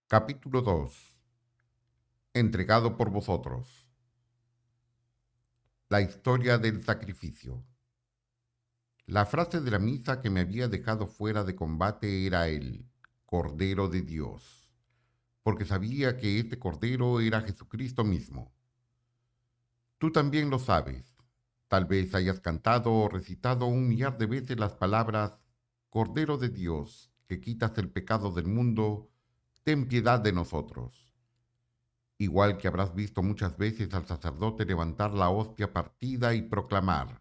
Capítulo 2. Entregado por vosotros. La historia del sacrificio. La frase de la misa que me había dejado fuera de combate era el Cordero de Dios, porque sabía que este Cordero era Jesucristo mismo. Tú también lo sabes. Tal vez hayas cantado o recitado 1 millar de veces las palabras Cordero de Dios, que quitas el pecado del mundo, ten piedad de nosotros. Igual que habrás visto muchas veces al sacerdote levantar la hostia partida y proclamar,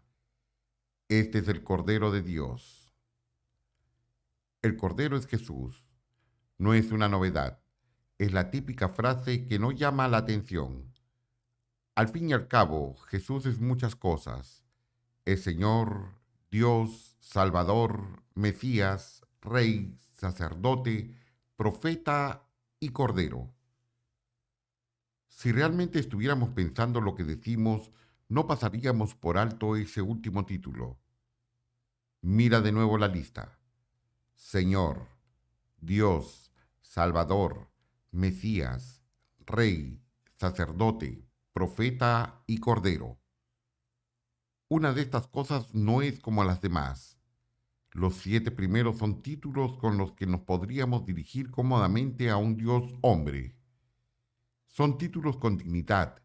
este es el Cordero de Dios. El Cordero es Jesús. No es una novedad. Es la típica frase que no llama la atención. Al fin y al cabo, Jesús es muchas cosas. Es Señor, Dios, Salvador, Mesías, Rey, sacerdote, profeta y Cordero. Si realmente estuviéramos pensando lo que decimos, no pasaríamos por alto ese último título. Mira de nuevo la lista. Señor, Dios, Salvador, Mesías, Rey, sacerdote, profeta y Cordero. Una de estas cosas no es como las demás. Los 7 primeros son títulos con los que nos podríamos dirigir cómodamente a un Dios hombre. Son títulos con dignidad,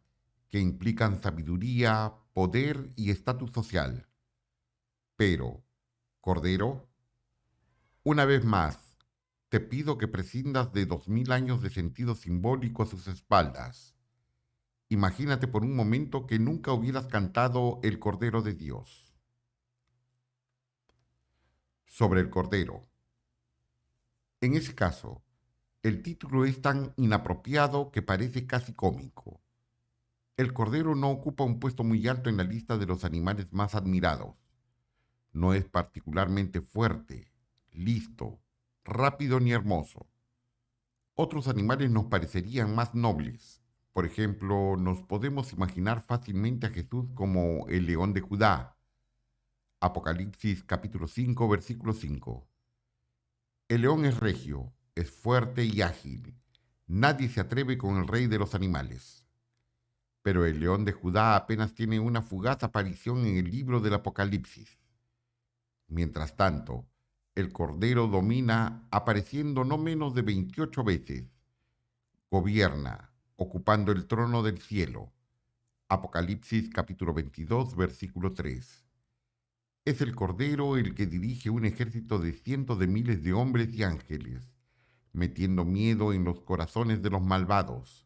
que implican sabiduría, poder y estatus social. Pero, Cordero, una vez más, te pido que prescindas de 2000 años de sentido simbólico a sus espaldas. Imagínate por un momento que nunca hubieras cantado el Cordero de Dios. Sobre el Cordero. En ese caso, el título es tan inapropiado que parece casi cómico. El Cordero no ocupa un puesto muy alto en la lista de los animales más admirados. No es particularmente fuerte, listo, rápido ni hermoso. Otros animales nos parecerían más nobles. Por ejemplo, nos podemos imaginar fácilmente a Jesús como el león de Judá. Apocalipsis capítulo 5, versículo 5. El león es regio, es fuerte y ágil. Nadie se atreve con el rey de los animales. Pero el león de Judá apenas tiene una fugaz aparición en el libro del Apocalipsis. Mientras tanto, el Cordero domina apareciendo no menos de 28 veces. Gobierna, ocupando el trono del cielo. Apocalipsis capítulo 22, versículo 3. Es el Cordero el que dirige un ejército de cientos de miles de hombres y ángeles, metiendo miedo en los corazones de los malvados.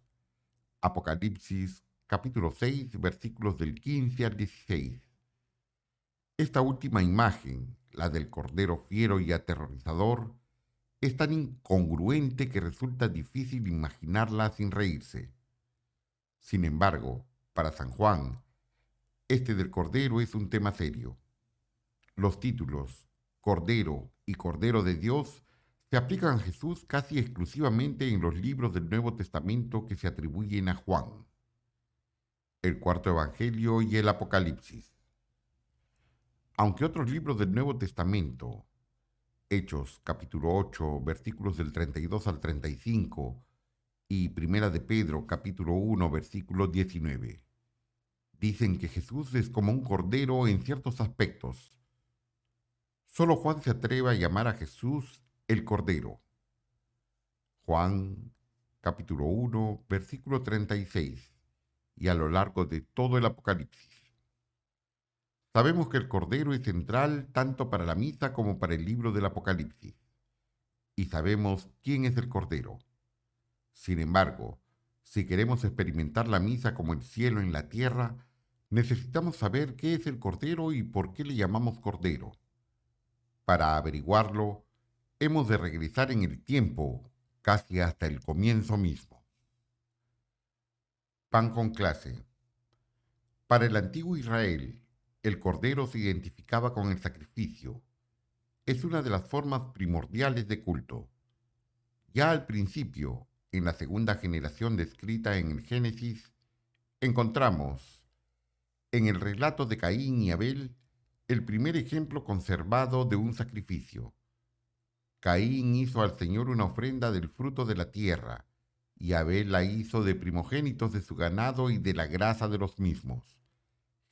Apocalipsis capítulo 6, versículos del 15 al 16. Esta última imagen, la del Cordero fiero y aterrorizador, es tan incongruente que resulta difícil imaginarla sin reírse. Sin embargo, para San Juan, este del Cordero es un tema serio. Los títulos Cordero y Cordero de Dios se aplican a Jesús casi exclusivamente en los libros del Nuevo Testamento que se atribuyen a Juan, el cuarto Evangelio y el Apocalipsis. Aunque otros libros del Nuevo Testamento, Hechos capítulo 8, versículos del 32 al 35, y Primera de Pedro capítulo 1, versículo 19, dicen que Jesús es como un cordero en ciertos aspectos. Solo Juan se atreve a llamar a Jesús el Cordero. Juan capítulo 1, versículo 36, y a lo largo de todo el Apocalipsis. Sabemos que el Cordero es central tanto para la misa como para el libro del Apocalipsis. Y sabemos quién es el Cordero. Sin embargo, si queremos experimentar la misa como el cielo en la tierra, necesitamos saber qué es el Cordero y por qué le llamamos Cordero. Para averiguarlo, hemos de regresar en el tiempo, casi hasta el comienzo mismo. Pan con clase. Para el antiguo Israel, el Cordero se identificaba con el sacrificio. Es una de las formas primordiales de culto. Ya al principio, en la segunda generación descrita en el Génesis, encontramos, en el relato de Caín y Abel, el primer ejemplo conservado de un sacrificio. Caín hizo al Señor una ofrenda del fruto de la tierra, y Abel la hizo de primogénitos de su ganado y de la grasa de los mismos.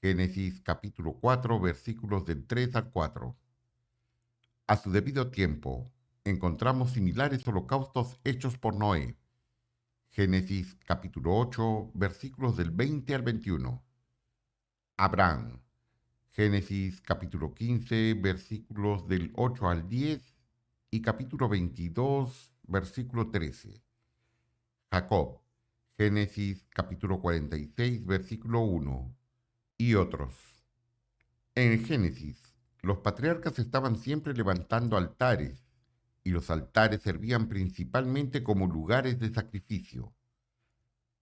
Génesis capítulo 4, versículos del 3 al 4. A su debido tiempo, encontramos similares holocaustos hechos por Noé. Génesis capítulo 8, versículos del 20 al 21. Abraham. Génesis capítulo 15, versículos del 8 al 10 y capítulo 22, versículo 13. Jacob. Génesis capítulo 46, versículo 1 y otros. En Génesis, los patriarcas estaban siempre levantando altares, y los altares servían principalmente como lugares de sacrificio.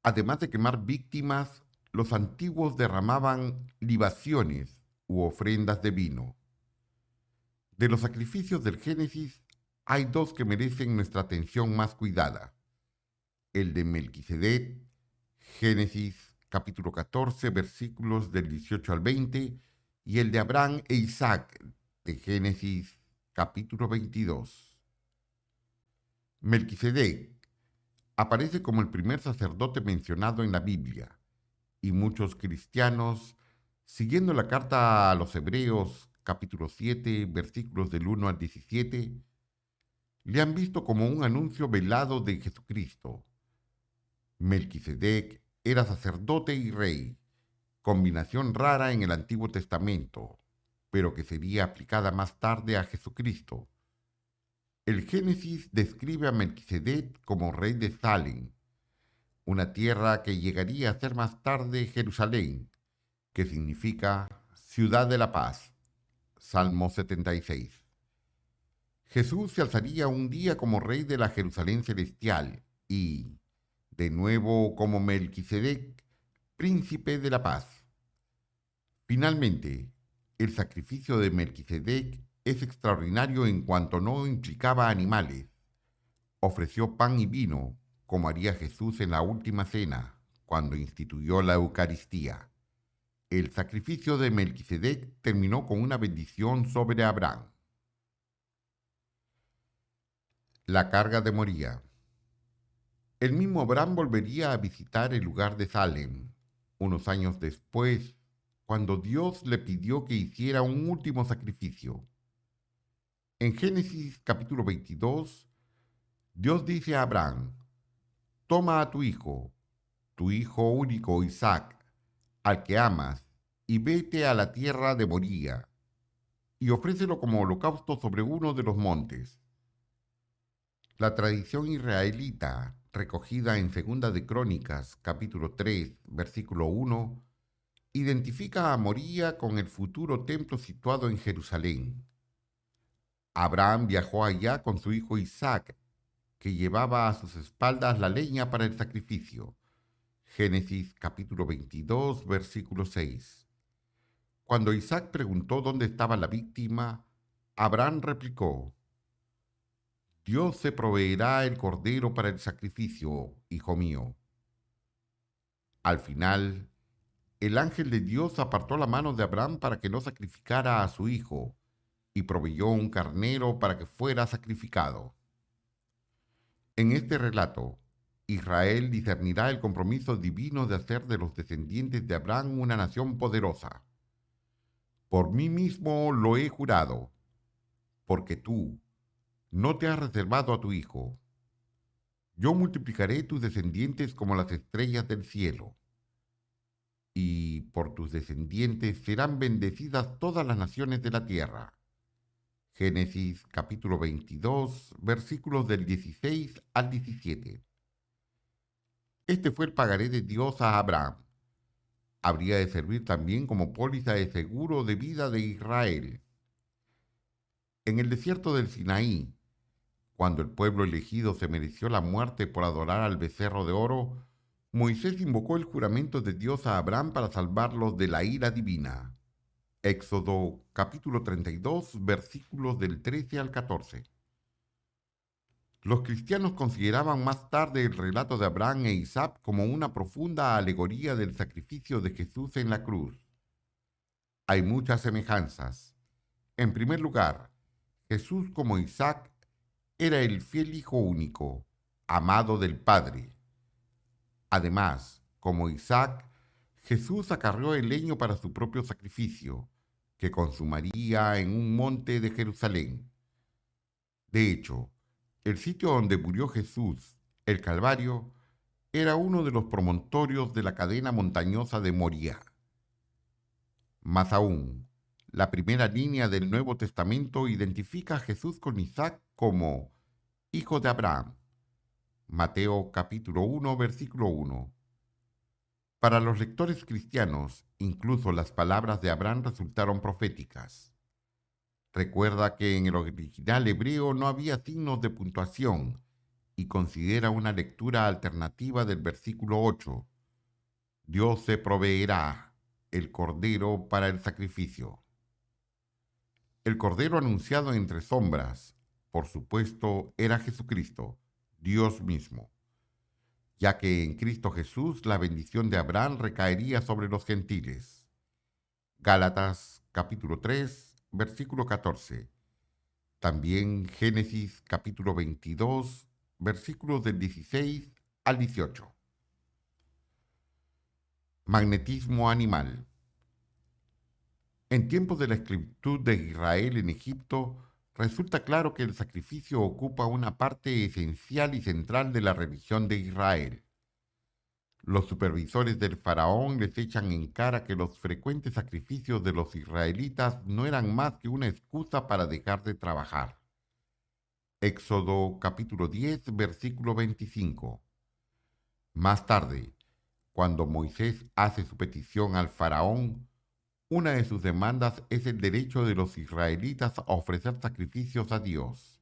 Además de quemar víctimas, los antiguos derramaban libaciones u ofrendas de vino. De los sacrificios del Génesis, hay dos que merecen nuestra atención más cuidada. El de Melquisedec, Génesis capítulo 14, versículos del 18 al 20, y el de Abraham e Isaac, de Génesis capítulo 22. Melquisedec aparece como el primer sacerdote mencionado en la Biblia, y muchos cristianos, siguiendo la carta a los Hebreos capítulo 7, versículos del 1 al 17, le han visto como un anuncio velado de Jesucristo. Melquisedec era sacerdote y rey, combinación rara en el Antiguo Testamento, pero que sería aplicada más tarde a Jesucristo. El Génesis describe a Melquisedec como rey de Salem, una tierra que llegaría a ser más tarde Jerusalén, que significa ciudad de la paz. Salmo 76. Jesús se alzaría un día como rey de la Jerusalén celestial y, de nuevo como Melquisedec, príncipe de la paz. Finalmente, el sacrificio de Melquisedec es extraordinario en cuanto no implicaba animales. Ofreció pan y vino, como haría Jesús en la última cena, cuando instituyó la Eucaristía. El sacrificio de Melquisedec terminó con una bendición sobre Abraham. La carga de Moría. El mismo Abraham volvería a visitar el lugar de Salem, unos años después, cuando Dios le pidió que hiciera un último sacrificio. En Génesis capítulo 22, Dios dice a Abraham: toma a tu hijo único Isaac, al que amas, y vete a la tierra de Moría, y ofrécelo como holocausto sobre uno de los montes. La tradición israelita, recogida en Segunda de Crónicas, capítulo 3, versículo 1, identifica a Moría con el futuro templo situado en Jerusalén. Abraham viajó allá con su hijo Isaac, que llevaba a sus espaldas la leña para el sacrificio. Génesis capítulo 22, versículo 6. Cuando Isaac preguntó dónde estaba la víctima, Abraham replicó: Dios se proveerá el cordero para el sacrificio, hijo mío. Al final, el ángel de Dios apartó la mano de Abraham para que no sacrificara a su hijo, y proveyó un carnero para que fuera sacrificado. En este relato, Israel discernirá el compromiso divino de hacer de los descendientes de Abraham una nación poderosa. Por mí mismo lo he jurado, porque tú no te has reservado a tu hijo. Yo multiplicaré tus descendientes como las estrellas del cielo, y por tus descendientes serán bendecidas todas las naciones de la tierra. Génesis capítulo 22, versículos del 16 al 17. Este fue el pagaré de Dios a Abraham. Habría de servir también como póliza de seguro de vida de Israel. En el desierto del Sinaí, cuando el pueblo elegido se mereció la muerte por adorar al becerro de oro, Moisés invocó el juramento de Dios a Abraham para salvarlos de la ira divina. Éxodo capítulo 32, versículos del 13 al 14. Los cristianos consideraban más tarde el relato de Abraham e Isaac como una profunda alegoría del sacrificio de Jesús en la cruz. Hay muchas semejanzas. En primer lugar, Jesús como Isaac era el fiel Hijo único, amado del Padre. Además, como Isaac, Jesús acarreó el leño para su propio sacrificio, que consumaría en un monte de Jerusalén. De hecho, el sitio donde murió Jesús, el Calvario, era uno de los promontorios de la cadena montañosa de Moría. Más aún, la primera línea del Nuevo Testamento identifica a Jesús con Isaac como hijo de Abraham. Mateo capítulo 1, versículo 1. Para los lectores cristianos, incluso las palabras de Abraham resultaron proféticas. Recuerda que en el original hebreo no había signos de puntuación y considera una lectura alternativa del versículo 8. Dios se proveerá el cordero para el sacrificio. El cordero anunciado entre sombras, por supuesto, era Jesucristo, Dios mismo, ya que en Cristo Jesús la bendición de Abraham recaería sobre los gentiles. Gálatas capítulo 3, versículo 14. También Génesis capítulo 22, versículos del 16 al 18. Magnetismo animal. En tiempos de la esclavitud de Israel en Egipto, resulta claro que el sacrificio ocupa una parte esencial y central de la religión de Israel. Los supervisores del faraón les echan en cara que los frecuentes sacrificios de los israelitas no eran más que una excusa para dejar de trabajar. Éxodo capítulo 10, versículo 25. Más tarde, cuando Moisés hace su petición al faraón, una de sus demandas es el derecho de los israelitas a ofrecer sacrificios a Dios.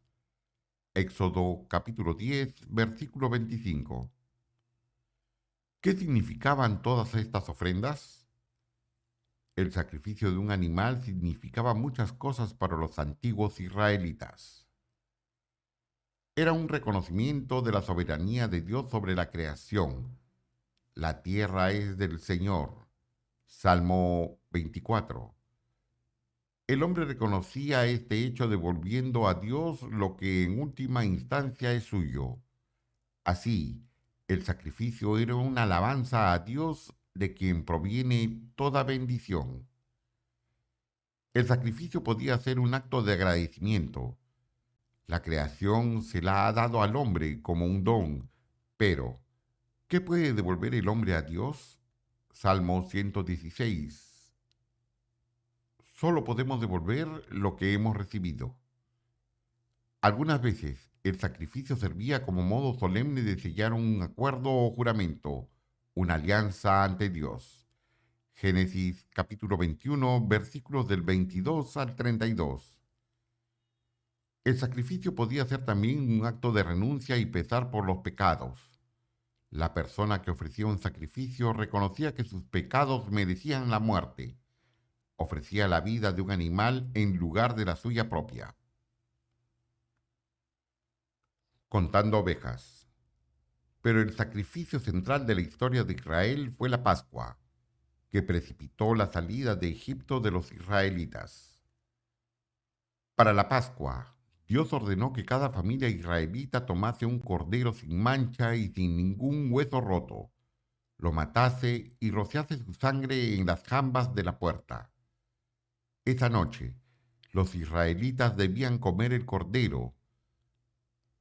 Éxodo capítulo 10, versículo 25. ¿Qué significaban todas estas ofrendas? El sacrificio de un animal significaba muchas cosas para los antiguos israelitas. Era un reconocimiento de la soberanía de Dios sobre la creación. La tierra es del Señor. Salmo 24. El hombre reconocía este hecho devolviendo a Dios lo que en última instancia es suyo. Así, el sacrificio era una alabanza a Dios de quien proviene toda bendición. El sacrificio podía ser un acto de agradecimiento. La creación se la ha dado al hombre como un don, pero ¿qué puede devolver el hombre a Dios? Salmo 116. Solo podemos devolver lo que hemos recibido. Algunas veces el sacrificio servía como modo solemne de sellar un acuerdo o juramento, una alianza ante Dios. Génesis capítulo 21, versículos del 22 al 32. El sacrificio podía ser también un acto de renuncia y pesar por los pecados. La persona que ofrecía un sacrificio reconocía que sus pecados merecían la muerte. Ofrecía la vida de un animal en lugar de la suya propia. Contando ovejas. Pero el sacrificio central de la historia de Israel fue la Pascua, que precipitó la salida de Egipto de los israelitas. Para la Pascua, Dios ordenó que cada familia israelita tomase un cordero sin mancha y sin ningún hueso roto, lo matase y rociase su sangre en las jambas de la puerta. Esa noche, los israelitas debían comer el cordero.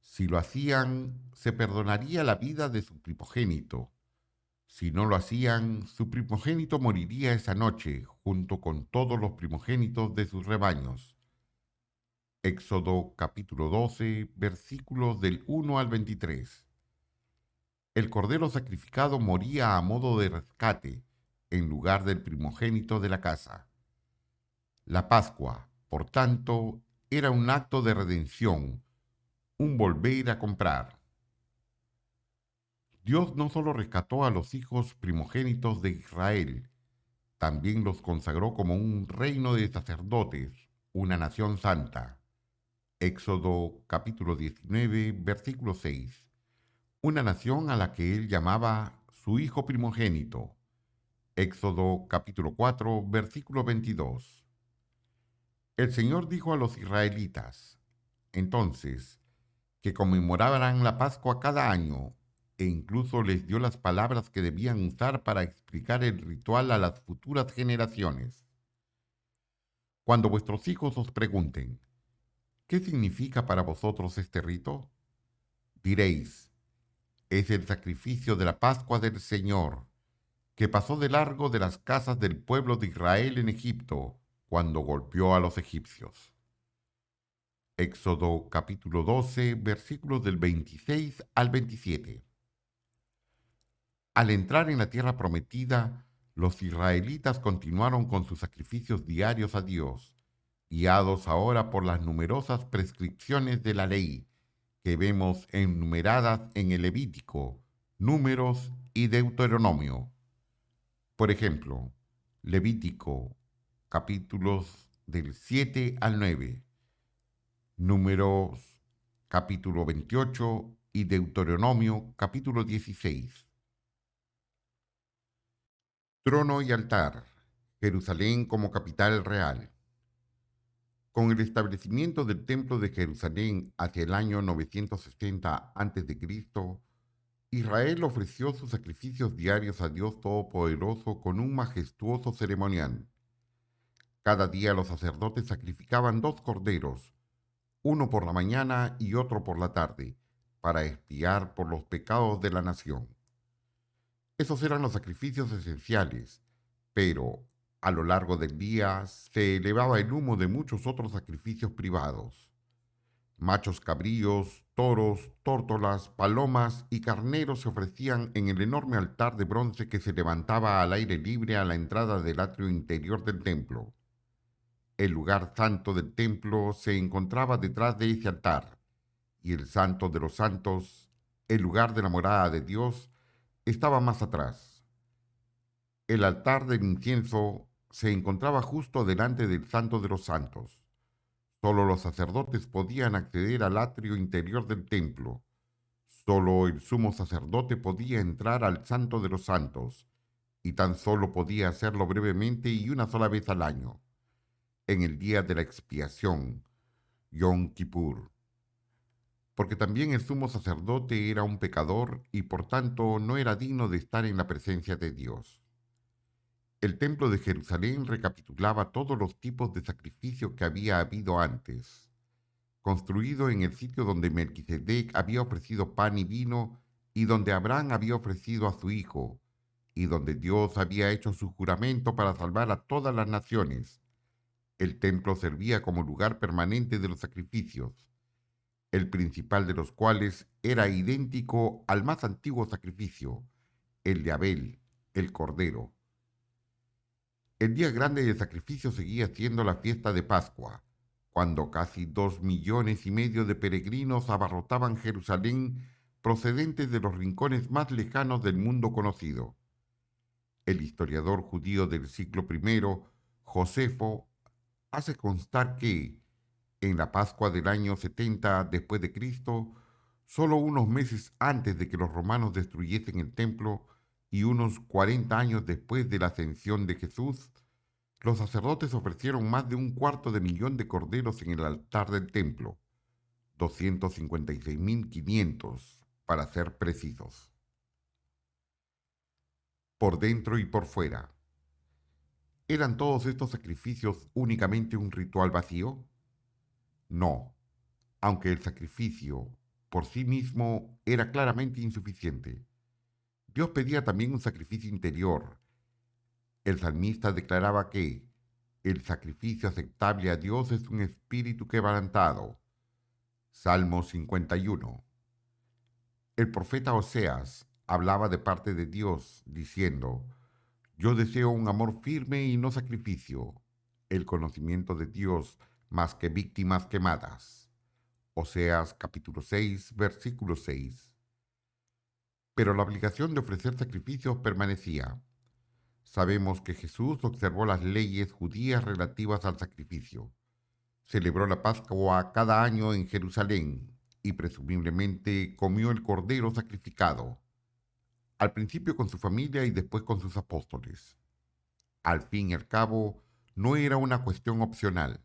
Si lo hacían, se perdonaría la vida de su primogénito. Si no lo hacían, su primogénito moriría esa noche, junto con todos los primogénitos de sus rebaños. Éxodo capítulo 12, versículos del 1 al 23. El cordero sacrificado moría a modo de rescate, en lugar del primogénito de la casa. La Pascua, por tanto, era un acto de redención, un volver a comprar. Dios no solo rescató a los hijos primogénitos de Israel, también los consagró como un reino de sacerdotes, una nación santa. Éxodo capítulo 19, versículo 6. Una nación a la que él llamaba su hijo primogénito. Éxodo capítulo 4, versículo 22. El Señor dijo a los israelitas: entonces, que conmemoraran la Pascua cada año, e incluso les dio las palabras que debían usar para explicar el ritual a las futuras generaciones. Cuando vuestros hijos os pregunten, ¿qué significa para vosotros este rito? Diréis, es el sacrificio de la Pascua del Señor, que pasó de largo de las casas del pueblo de Israel en Egipto, cuando golpeó a los egipcios. Éxodo capítulo 12, versículos del 26 al 27. Al entrar en la tierra prometida, los israelitas continuaron con sus sacrificios diarios a Dios, guiados ahora por las numerosas prescripciones de la ley que vemos enumeradas en el Levítico, Números y Deuteronomio. Por ejemplo, Levítico, capítulos del 7 al 9, Números, capítulo 28 y Deuteronomio, capítulo 16. Trono y altar, Jerusalén como capital real. Con el establecimiento del Templo de Jerusalén hacia el año 960 a.C., Israel ofreció sus sacrificios diarios a Dios Todopoderoso con un majestuoso ceremonial. Cada día los sacerdotes sacrificaban 2 corderos, uno por la mañana y otro por la tarde, para expiar por los pecados de la nación. Esos eran los sacrificios esenciales, pero a lo largo del día se elevaba el humo de muchos otros sacrificios privados. Machos cabríos, toros, tórtolas, palomas y carneros se ofrecían en el enorme altar de bronce que se levantaba al aire libre a la entrada del atrio interior del templo. El lugar santo del templo se encontraba detrás de ese altar, y el santo de los santos, el lugar de la morada de Dios, estaba más atrás. El altar del incienso se encontraba justo delante del santo de los santos. Solo los sacerdotes podían acceder al atrio interior del templo. Solo el sumo sacerdote podía entrar al santo de los santos, y tan solo podía hacerlo brevemente y una sola vez al año, en el día de la expiación, Yom Kippur, porque también el sumo sacerdote era un pecador y por tanto no era digno de estar en la presencia de Dios. El templo de Jerusalén recapitulaba todos los tipos de sacrificio que había habido antes, construido en el sitio donde Melquisedec había ofrecido pan y vino, y donde Abraham había ofrecido a su hijo, y donde Dios había hecho su juramento para salvar a todas las naciones. El templo servía como lugar permanente de los sacrificios, el principal de los cuales era idéntico al más antiguo sacrificio, el de Abel, el cordero. El día grande del sacrificio seguía siendo la fiesta de Pascua, cuando casi 2,5 millones de peregrinos abarrotaban Jerusalén procedentes de los rincones más lejanos del mundo conocido. El historiador judío del siglo I, Josefo, hace constar que, en la Pascua del año 70 después de Cristo, solo unos meses antes de que los romanos destruyesen el templo y unos 40 años después de la ascensión de Jesús, los sacerdotes ofrecieron más de 1/4 de millón de corderos en el altar del templo, 256.500 para ser precisos. Por dentro y por fuera, ¿eran todos estos sacrificios únicamente un ritual vacío? No, aunque el sacrificio por sí mismo era claramente insuficiente. Dios pedía también un sacrificio interior. El salmista declaraba que el sacrificio aceptable a Dios es un espíritu quebrantado. Salmo 51. El profeta Oseas hablaba de parte de Dios, diciendo, yo deseo un amor firme y no sacrificio, el conocimiento de Dios más que víctimas quemadas. Oseas capítulo 6, versículo 6. Pero la obligación de ofrecer sacrificios permanecía. Sabemos que Jesús observó las leyes judías relativas al sacrificio. Celebró la Pascua cada año en Jerusalén y presumiblemente comió el cordero sacrificado, al principio con su familia y después con sus apóstoles. Al fin y al cabo, no era una cuestión opcional.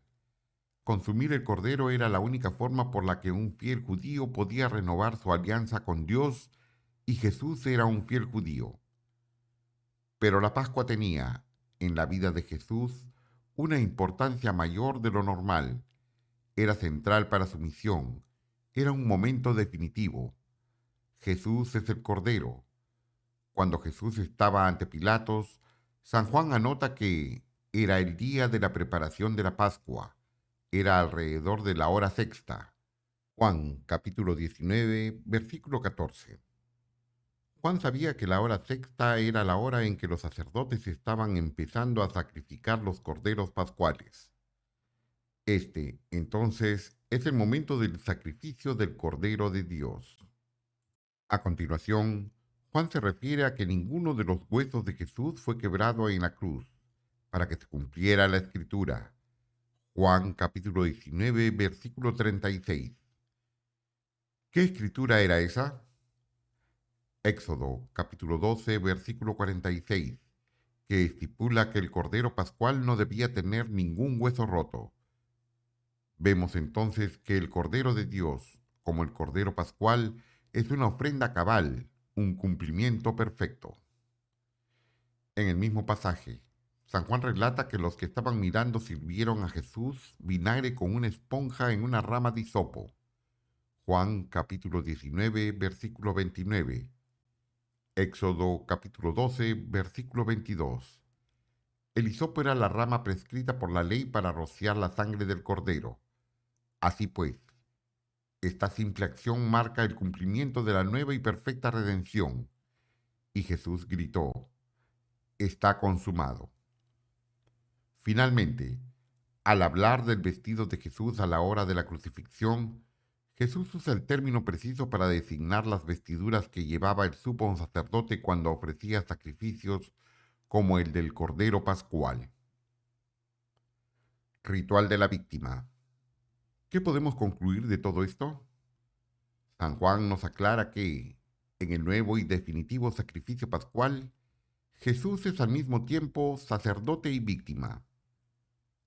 Consumir el cordero era la única forma por la que un fiel judío podía renovar su alianza con Dios, y Jesús era un fiel judío. Pero la Pascua tenía, en la vida de Jesús, una importancia mayor de lo normal. Era central para su misión. Era un momento definitivo. Jesús es el Cordero. Cuando Jesús estaba ante Pilatos, San Juan anota que era el día de la preparación de la Pascua. Era alrededor de la hora sexta. Juan capítulo 19, versículo 14. Juan sabía que la hora sexta era la hora en que los sacerdotes estaban empezando a sacrificar los corderos pascuales. Entonces, es el momento del sacrificio del Cordero de Dios. A continuación, Juan se refiere a que ninguno de los huesos de Jesús fue quebrado en la cruz, para que se cumpliera la Escritura. Juan capítulo 19, versículo 36. ¿Qué escritura era esa? Éxodo capítulo 12, versículo 46, que estipula que el Cordero Pascual no debía tener ningún hueso roto. Vemos entonces que el Cordero de Dios, como el Cordero Pascual, es una ofrenda cabal, un cumplimiento perfecto. En el mismo pasaje, San Juan relata que los que estaban mirando sirvieron a Jesús vinagre con una esponja en una rama de hisopo. Juan capítulo 19, versículo 29. Éxodo capítulo 12, versículo 22. El hisopo era la rama prescrita por la ley para rociar la sangre del cordero. Así pues, esta simple acción marca el cumplimiento de la nueva y perfecta redención. Y Jesús gritó: «Está consumado». Finalmente, al hablar del vestido de Jesús a la hora de la crucifixión, Jesús usa el término preciso para designar las vestiduras que llevaba el sumo sacerdote cuando ofrecía sacrificios como el del Cordero Pascual. Ritual de la víctima. ¿Qué podemos concluir de todo esto? San Juan nos aclara que, en el nuevo y definitivo sacrificio pascual, Jesús es al mismo tiempo sacerdote y víctima.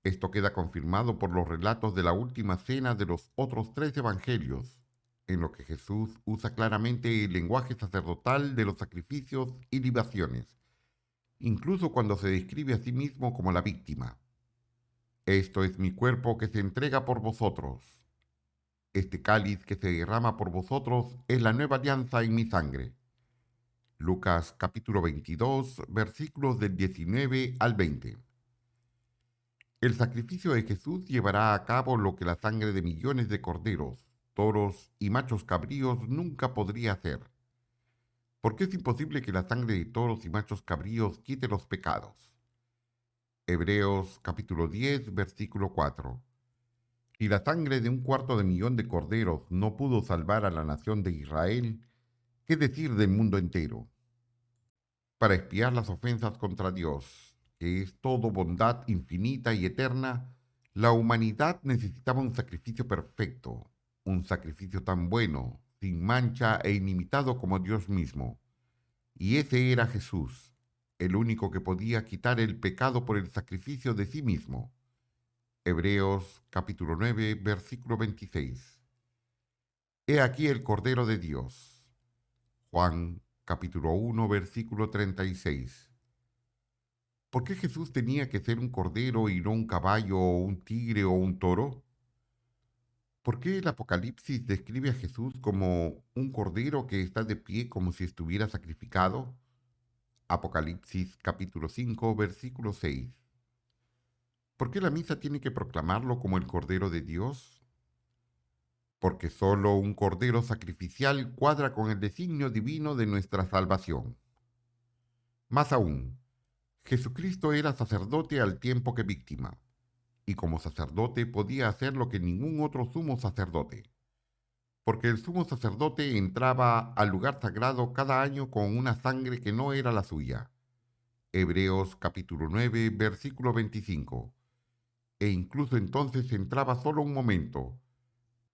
Esto queda confirmado por los relatos de la última cena de los otros 3 evangelios, en lo que Jesús usa claramente el lenguaje sacerdotal de los sacrificios y libaciones, incluso cuando se describe a sí mismo como la víctima. Esto es mi cuerpo que se entrega por vosotros. Este cáliz que se derrama por vosotros es la nueva alianza en mi sangre. Lucas capítulo 22, versículos del 19 al 20. El sacrificio de Jesús llevará a cabo lo que la sangre de millones de corderos, toros y machos cabríos nunca podría hacer. Porque es imposible que la sangre de toros y machos cabríos quite los pecados. Hebreos capítulo 10, versículo 4. Si la sangre de 250.000 de corderos no pudo salvar a la nación de Israel, ¿qué decir del mundo entero? Para expiar las ofensas contra Dios, que es todo bondad infinita y eterna, la humanidad necesitaba un sacrificio perfecto, un sacrificio tan bueno, sin mancha e ilimitado como Dios mismo. Y ese era Jesús, el único que podía quitar el pecado por el sacrificio de sí mismo. Hebreos capítulo 9, versículo 26. He aquí el Cordero de Dios. Juan capítulo 1, versículo 36. ¿Por qué Jesús tenía que ser un cordero y no un caballo o un tigre o un toro? ¿Por qué el Apocalipsis describe a Jesús como un cordero que está de pie como si estuviera sacrificado? Apocalipsis capítulo 5, versículo 6. ¿Por qué la misa tiene que proclamarlo como el Cordero de Dios? Porque solo un cordero sacrificial cuadra con el designio divino de nuestra salvación. Más aún, Jesucristo era sacerdote al tiempo que víctima, y como sacerdote podía hacer lo que ningún otro sumo sacerdote, porque el sumo sacerdote entraba al lugar sagrado cada año con una sangre que no era la suya. Hebreos capítulo 9, versículo 25. E incluso entonces entraba solo un momento,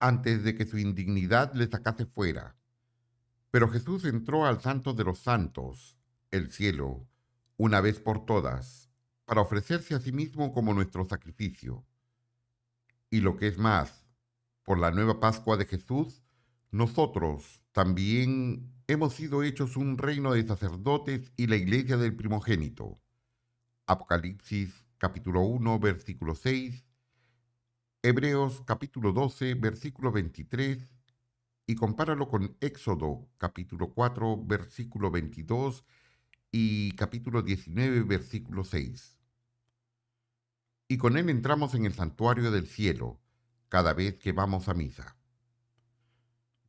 antes de que su indignidad le sacase fuera. Pero Jesús entró al Santo de los Santos, el cielo, una vez por todas, para ofrecerse a sí mismo como nuestro sacrificio. Y lo que es más, por la nueva Pascua de Jesús, nosotros también hemos sido hechos un reino de sacerdotes y la iglesia del primogénito. Apocalipsis capítulo 1, versículo 6, Hebreos capítulo 12, versículo 23, y compáralo con Éxodo capítulo 4, versículo 22 y capítulo 19, versículo 6. Y con él entramos en el santuario del cielo cada vez que vamos a misa.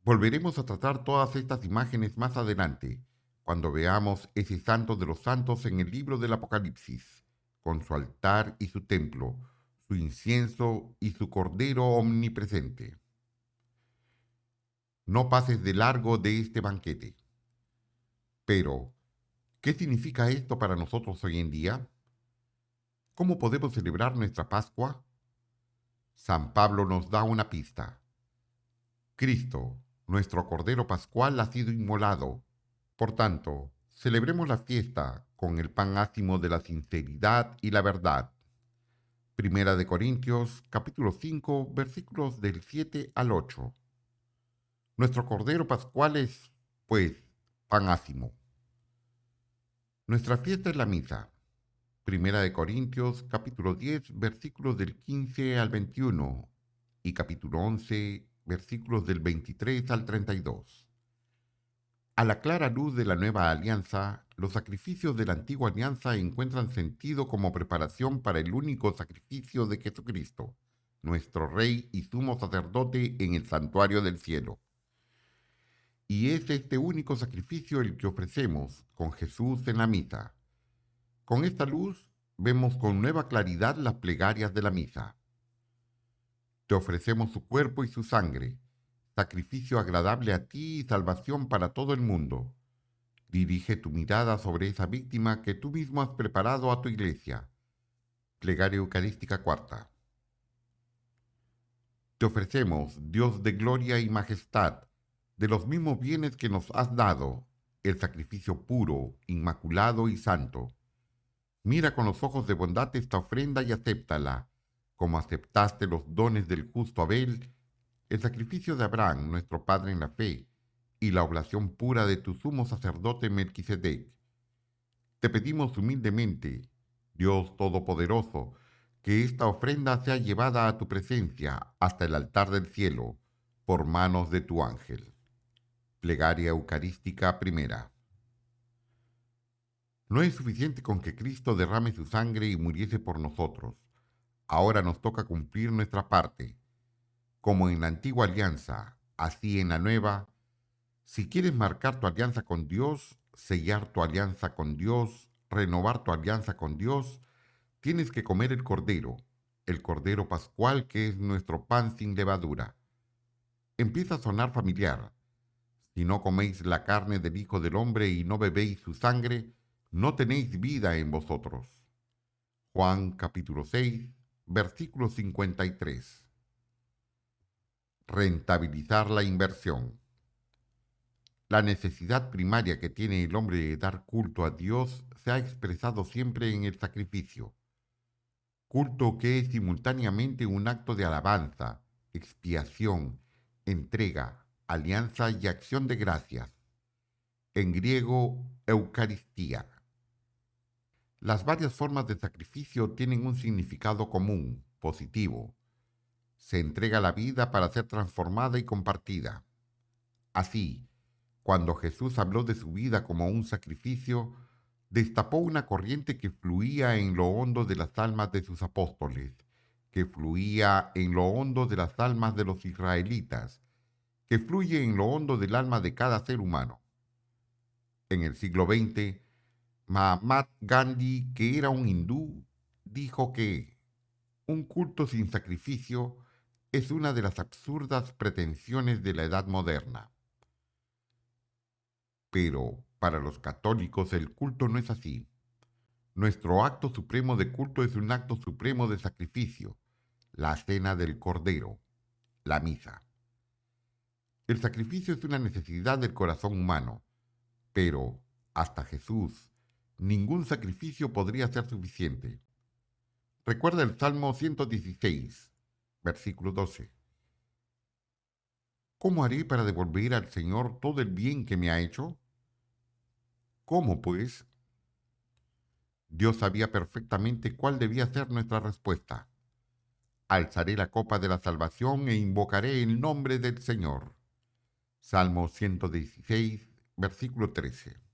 Volveremos a tratar todas estas imágenes más adelante, cuando veamos ese santo de los santos en el libro del Apocalipsis, con su altar y su templo, su incienso y su cordero omnipresente. No pases de largo de este banquete. Pero, ¿qué significa esto para nosotros hoy en día? ¿Cómo podemos celebrar nuestra Pascua? San Pablo nos da una pista. Cristo, nuestro Cordero Pascual, ha sido inmolado. Por tanto, celebremos la fiesta con el pan ácimo de la sinceridad y la verdad. Primera de Corintios, capítulo 5, versículos del 7 al 8. Nuestro Cordero Pascual es, pues, pan ácimo. Nuestra fiesta es la misa. Primera de Corintios, capítulo 10, versículos del 15 al 21 y capítulo 11, versículos del 23 al 32. A la clara luz de la nueva alianza, los sacrificios de la antigua alianza encuentran sentido como preparación para el único sacrificio de Jesucristo, nuestro Rey y sumo sacerdote en el santuario del cielo. Y es este único sacrificio el que ofrecemos con Jesús en la misa. Con esta luz vemos con nueva claridad las plegarias de la misa. Te ofrecemos su cuerpo y su sangre, sacrificio agradable a ti y salvación para todo el mundo. Dirige tu mirada sobre esa víctima que tú mismo has preparado a tu iglesia. Plegaria Eucarística Cuarta. Te ofrecemos, Dios de gloria y majestad, de los mismos bienes que nos has dado, el sacrificio puro, inmaculado y santo. Mira con los ojos de bondad esta ofrenda y acéptala, como aceptaste los dones del justo Abel, el sacrificio de Abraham, nuestro padre en la fe, y la oblación pura de tu sumo sacerdote Melquisedec. Te pedimos humildemente, Dios Todopoderoso, que esta ofrenda sea llevada a tu presencia hasta el altar del cielo, por manos de tu ángel. Plegaria Eucarística Primera. No es suficiente con que Cristo derrame su sangre y muriese por nosotros. Ahora nos toca cumplir nuestra parte. Como en la antigua alianza, así en la nueva, si quieres marcar tu alianza con Dios, sellar tu alianza con Dios, renovar tu alianza con Dios, tienes que comer el cordero pascual que es nuestro pan sin levadura. Empieza a sonar familiar. Si no coméis la carne del Hijo del Hombre y no bebéis su sangre, no tenéis vida en vosotros. Juan capítulo 6, versículo 53. Rentabilizar la inversión. La necesidad primaria que tiene el hombre de dar culto a Dios se ha expresado siempre en el sacrificio. Culto que es simultáneamente un acto de alabanza, expiación, entrega, alianza y acción de gracias. En griego, Eucaristía. Las varias formas de sacrificio tienen un significado común, positivo. Se entrega la vida para ser transformada y compartida. Así, cuando Jesús habló de su vida como un sacrificio, destapó una corriente que fluía en lo hondo de las almas de sus apóstoles, que fluía en lo hondo de las almas de los israelitas, que fluye en lo hondo del alma de cada ser humano. En el siglo XX, Mahatma Gandhi, que era un hindú, dijo que un culto sin sacrificio es una de las absurdas pretensiones de la edad moderna. Pero para los católicos el culto no es así. Nuestro acto supremo de culto es un acto supremo de sacrificio, la cena del Cordero, la misa. El sacrificio es una necesidad del corazón humano, pero hasta Jesús, ningún sacrificio podría ser suficiente. Recuerda el Salmo 116, Versículo 12. ¿Cómo haré para devolver al Señor todo el bien que me ha hecho? ¿Cómo, pues? Dios sabía perfectamente cuál debía ser nuestra respuesta. Alzaré la copa de la salvación e invocaré el nombre del Señor. Salmo 116, versículo 13.